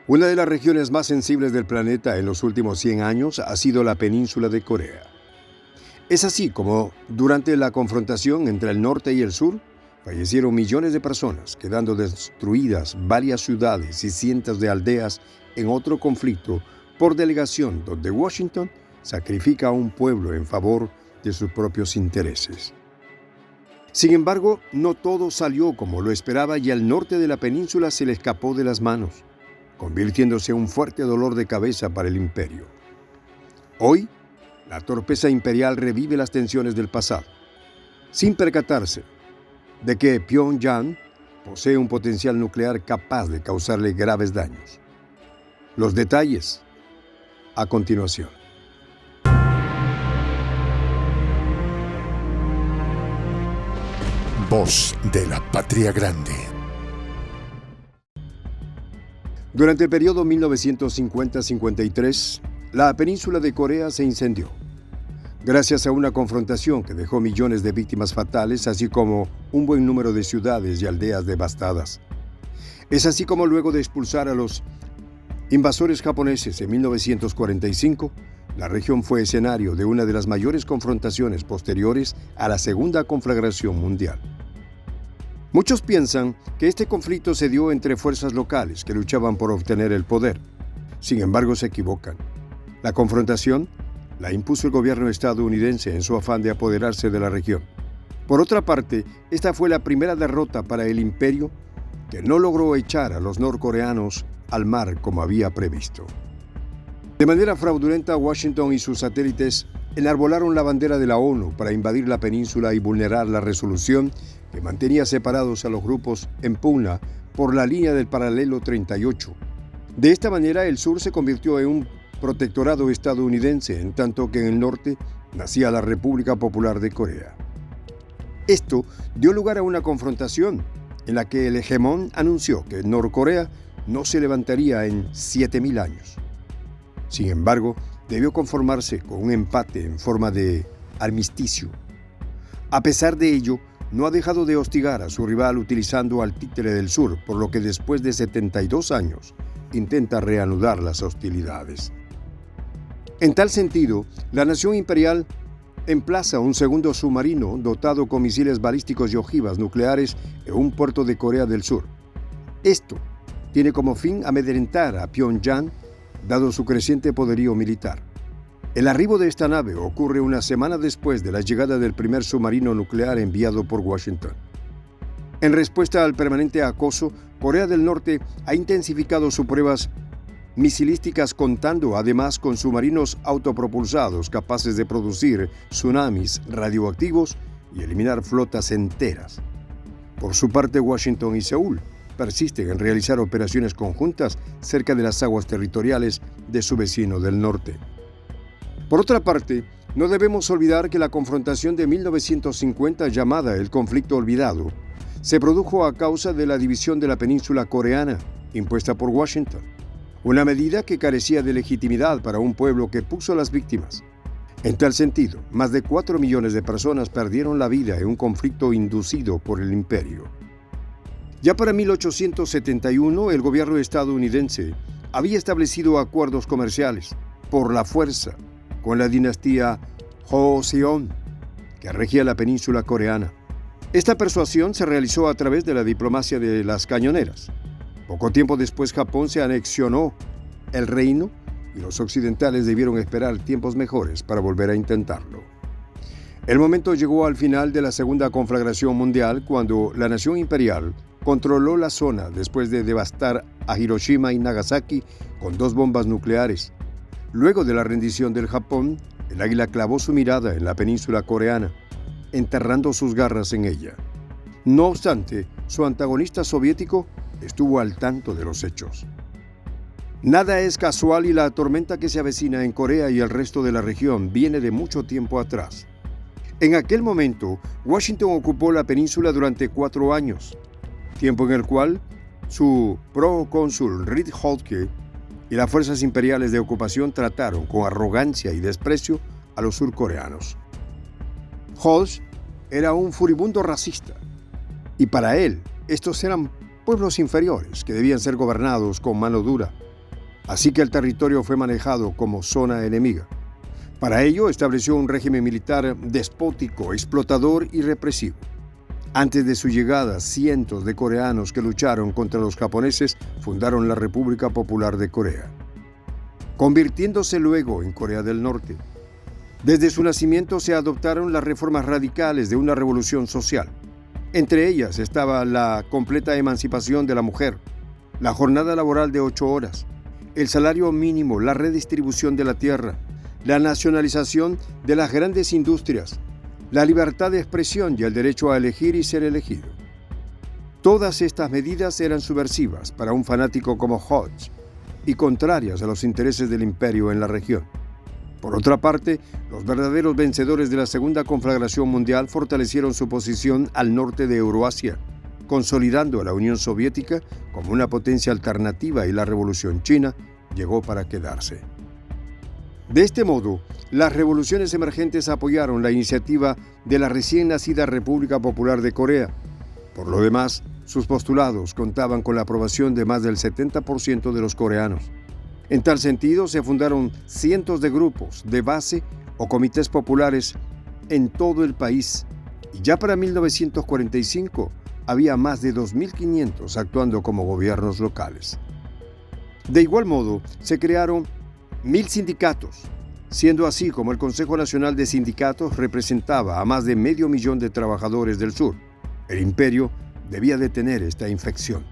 Una de las regiones más sensibles del planeta en los últimos 100 años ha sido la península de Corea. Es así como, durante la confrontación entre el norte y el sur, fallecieron millones de personas, quedando destruidas varias ciudades y cientos de aldeas en otro conflicto por delegación donde Washington sacrifica a un pueblo en favor de sus propios intereses. Sin embargo, no todo salió como lo esperaba y al norte de la península se le escapó de las manos, convirtiéndose en un fuerte dolor de cabeza para el imperio. Hoy, la torpeza imperial revive las tensiones del pasado, sin percatarse de que Pyongyang posee un potencial nuclear capaz de causarle graves daños. Los detalles a continuación. Voz de la Patria Grande. Durante el periodo 1950-53, la península de Corea se incendió, gracias a una confrontación que dejó millones de víctimas fatales, así como un buen número de ciudades y aldeas devastadas. Es así como luego de expulsar a los invasores japoneses en 1945, la región fue escenario de una de las mayores confrontaciones posteriores a la Segunda Conflagración Mundial. Muchos piensan que este conflicto se dio entre fuerzas locales que luchaban por obtener el poder. Sin embargo, se equivocan. La confrontación la impuso el gobierno estadounidense en su afán de apoderarse de la región. Por otra parte, esta fue la primera derrota para el imperio, que no logró echar a los norcoreanos al mar como había previsto. De manera fraudulenta, Washington y sus satélites enarbolaron la bandera de la ONU para invadir la península y vulnerar la resolución que mantenía separados a los grupos en pugna por la línea del paralelo 38. De esta manera, el sur se convirtió en un protectorado estadounidense, en tanto que en el norte nacía la República Popular de Corea. Esto dio lugar a una confrontación en la que el hegemón anunció que Norcorea no se levantaría en 7.000 años. Sin embargo, debió conformarse con un empate en forma de armisticio. A pesar de ello, no ha dejado de hostigar a su rival utilizando al títere del sur, por lo que después de 72 años intenta reanudar las hostilidades. En tal sentido, la nación imperial emplaza un segundo submarino dotado con misiles balísticos y ojivas nucleares en un puerto de Corea del Sur. Esto tiene como fin amedrentar a Pyongyang, dado su creciente poderío militar. El arribo de esta nave ocurre una semana después de la llegada del primer submarino nuclear enviado por Washington. En respuesta al permanente acoso, Corea del Norte ha intensificado sus pruebas misilísticas, contando además con submarinos autopropulsados capaces de producir tsunamis radioactivos y eliminar flotas enteras. Por su parte, Washington y Seúl persisten en realizar operaciones conjuntas cerca de las aguas territoriales de su vecino del norte. Por otra parte, no debemos olvidar que la confrontación de 1950, llamada el conflicto olvidado, se produjo a causa de la división de la península coreana, impuesta por Washington, una medida que carecía de legitimidad para un pueblo que puso a las víctimas. En tal sentido, más de 4 millones de personas perdieron la vida en un conflicto inducido por el imperio. Ya para 1871, el gobierno estadounidense había establecido acuerdos comerciales por la fuerza con la dinastía Joseon, que regía la península coreana. Esta persuasión se realizó a través de la diplomacia de las cañoneras. Poco tiempo después, Japón se anexionó el reino y los occidentales debieron esperar tiempos mejores para volver a intentarlo. El momento llegó al final de la Segunda Conflagración Mundial, cuando la nación imperial controló la zona después de devastar a Hiroshima y Nagasaki con 2 bombas nucleares. Luego de la rendición del Japón, el águila clavó su mirada en la península coreana, enterrando sus garras en ella. No obstante, su antagonista soviético estuvo al tanto de los hechos. Nada es casual y la tormenta que se avecina en Corea y el resto de la región viene de mucho tiempo atrás. En aquel momento, Washington ocupó la península durante 4 años, tiempo en el cual su procónsul Reed Holtke y las fuerzas imperiales de ocupación trataron con arrogancia y desprecio a los surcoreanos. Holtke era un furibundo racista, y para él estos eran pueblos inferiores que debían ser gobernados con mano dura, Así que el territorio fue manejado como zona enemiga. Para ello estableció un régimen militar despótico, explotador y represivo. Antes de su llegada, cientos de coreanos que lucharon contra los japoneses fundaron la República Popular de Corea, convirtiéndose luego en Corea del Norte. Desde su nacimiento se adoptaron las reformas radicales de una revolución social. Entre ellas estaba la completa emancipación de la mujer, la jornada laboral de 8 horas, el salario mínimo, la redistribución de la tierra, la nacionalización de las grandes industrias, la libertad de expresión y el derecho a elegir y ser elegido. Todas estas medidas eran subversivas para un fanático como Hodge y contrarias a los intereses del imperio en la región. Por otra parte, los verdaderos vencedores de la Segunda Conflagración Mundial fortalecieron su posición al norte de Euroasia, consolidando a la Unión Soviética como una potencia alternativa, y la Revolución China llegó para quedarse. De este modo, las revoluciones emergentes apoyaron la iniciativa de la recién nacida República Popular de Corea. Por lo demás, sus postulados contaban con la aprobación de más del 70% de los coreanos. En tal sentido, se fundaron cientos de grupos de base o comités populares en todo el país, y ya para 1945 había más de 2.500 actuando como gobiernos locales. De igual modo, se crearon 1.000 sindicatos, siendo así como el Consejo Nacional de Sindicatos representaba a más de 500.000 de trabajadores del sur. El imperio debía detener esta infección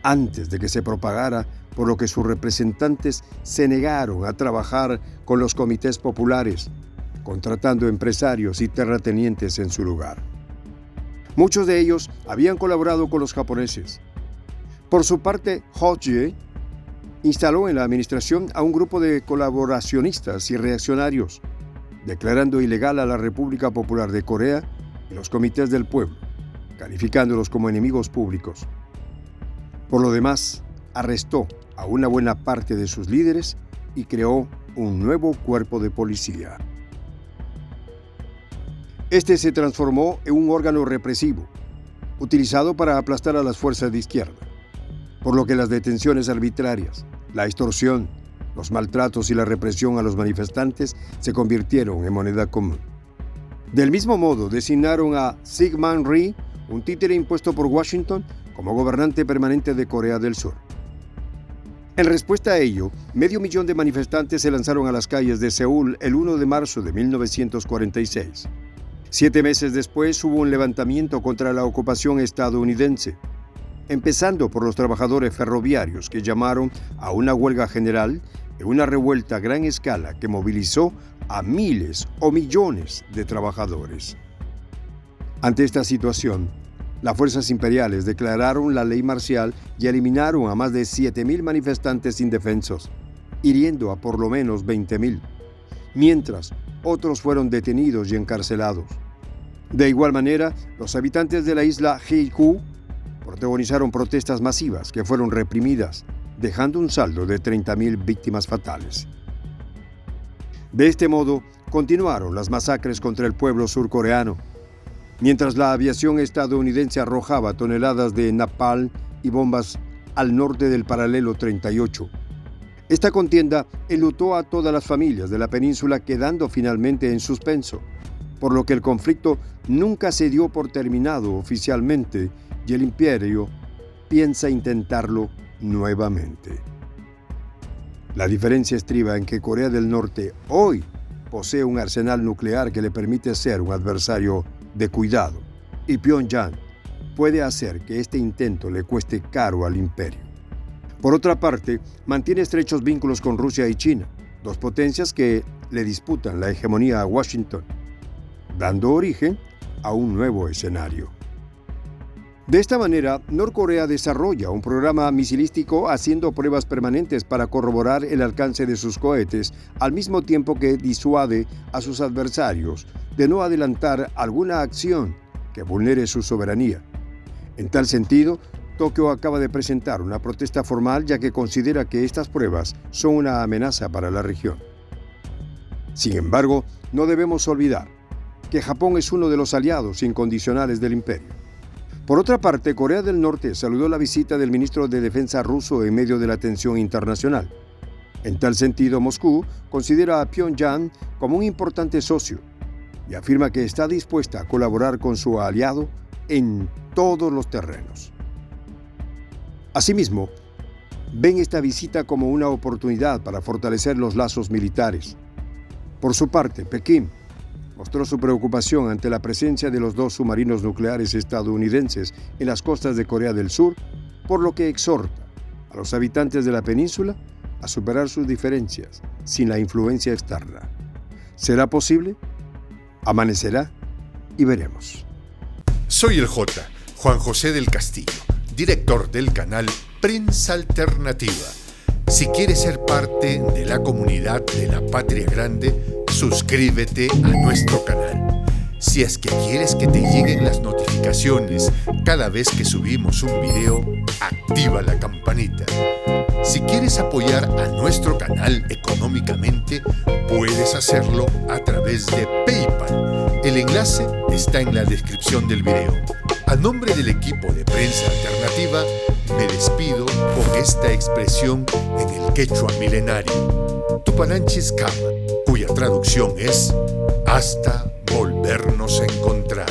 antes de que se propagara, por lo que sus representantes se negaron a trabajar con los comités populares, contratando empresarios y terratenientes en su lugar. Muchos de ellos habían colaborado con los japoneses. Por su parte, Hodge instaló en la administración a un grupo de colaboracionistas y reaccionarios, declarando ilegal a la República Popular de Corea y los comités del pueblo, calificándolos como enemigos públicos. Por lo demás, arrestó a una buena parte de sus líderes y creó un nuevo cuerpo de policía. Este se transformó en un órgano represivo, utilizado para aplastar a las fuerzas de izquierda, por lo que las detenciones arbitrarias, la extorsión, los maltratos y la represión a los manifestantes se convirtieron en moneda común. Del mismo modo, designaron a Syngman Rhee, un títere impuesto por Washington, como gobernante permanente de Corea del Sur. En respuesta a ello, 500.000 de manifestantes se lanzaron a las calles de Seúl el 1 de marzo de 1946. 7 meses después hubo un levantamiento contra la ocupación estadounidense, empezando por los trabajadores ferroviarios, que llamaron a una huelga general en una revuelta a gran escala que movilizó a miles o millones de trabajadores. Ante esta situación, las fuerzas imperiales declararon la ley marcial y eliminaron a más de 7.000 manifestantes indefensos, hiriendo a por lo menos 20.000, mientras otros fueron detenidos y encarcelados. De igual manera, los habitantes de la isla Jeju protagonizaron protestas masivas que fueron reprimidas, dejando un saldo de 30.000 víctimas fatales. De este modo, continuaron las masacres contra el pueblo surcoreano, mientras la aviación estadounidense arrojaba toneladas de napalm y bombas al norte del paralelo 38. Esta contienda enlutó a todas las familias de la península, quedando finalmente en suspenso, por lo que el conflicto nunca se dio por terminado oficialmente y el imperio piensa intentarlo nuevamente. La diferencia estriba en que Corea del Norte hoy posee un arsenal nuclear que le permite ser un adversario de cuidado, y Pyongyang puede hacer que este intento le cueste caro al imperio. Por otra parte, mantiene estrechos vínculos con Rusia y China, dos potencias que le disputan la hegemonía a Washington, dando origen a un nuevo escenario. De esta manera, Norcorea desarrolla un programa misilístico haciendo pruebas permanentes para corroborar el alcance de sus cohetes, al mismo tiempo que disuade a sus adversarios de no adelantar alguna acción que vulnere su soberanía. En tal sentido, Tokio acaba de presentar una protesta formal, ya que considera que estas pruebas son una amenaza para la región. Sin embargo, no debemos olvidar que Japón es uno de los aliados incondicionales del imperio. Por otra parte, Corea del Norte saludó la visita del ministro de Defensa ruso en medio de la tensión internacional. En tal sentido, Moscú considera a Pyongyang como un importante socio y afirma que está dispuesta a colaborar con su aliado en todos los terrenos. Asimismo, ven esta visita como una oportunidad para fortalecer los lazos militares. Por su parte, Pekín mostró su preocupación ante la presencia de los 2 submarinos nucleares estadounidenses en las costas de Corea del Sur, por lo que exhorta a los habitantes de la península a superar sus diferencias sin la influencia externa. ¿Será posible? Amanecerá y veremos. Soy el Juan José del Castillo, director del canal Prensa Alternativa. Si quieres ser parte de la comunidad de la Patria Grande, suscríbete a nuestro canal. Si es que quieres que te lleguen las notificaciones cada vez que subimos un video, activa la campanita. Si quieres apoyar a nuestro canal económicamente, puedes hacerlo a través de PayPal. El enlace está en la descripción del video. A nombre del equipo de Prensa Alternativa, me despido con esta expresión en el quechua milenario, Tupananchis Kama, cuya traducción es hasta volvernos a encontrar.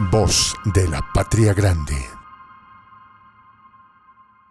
Voz de la Patria Grande.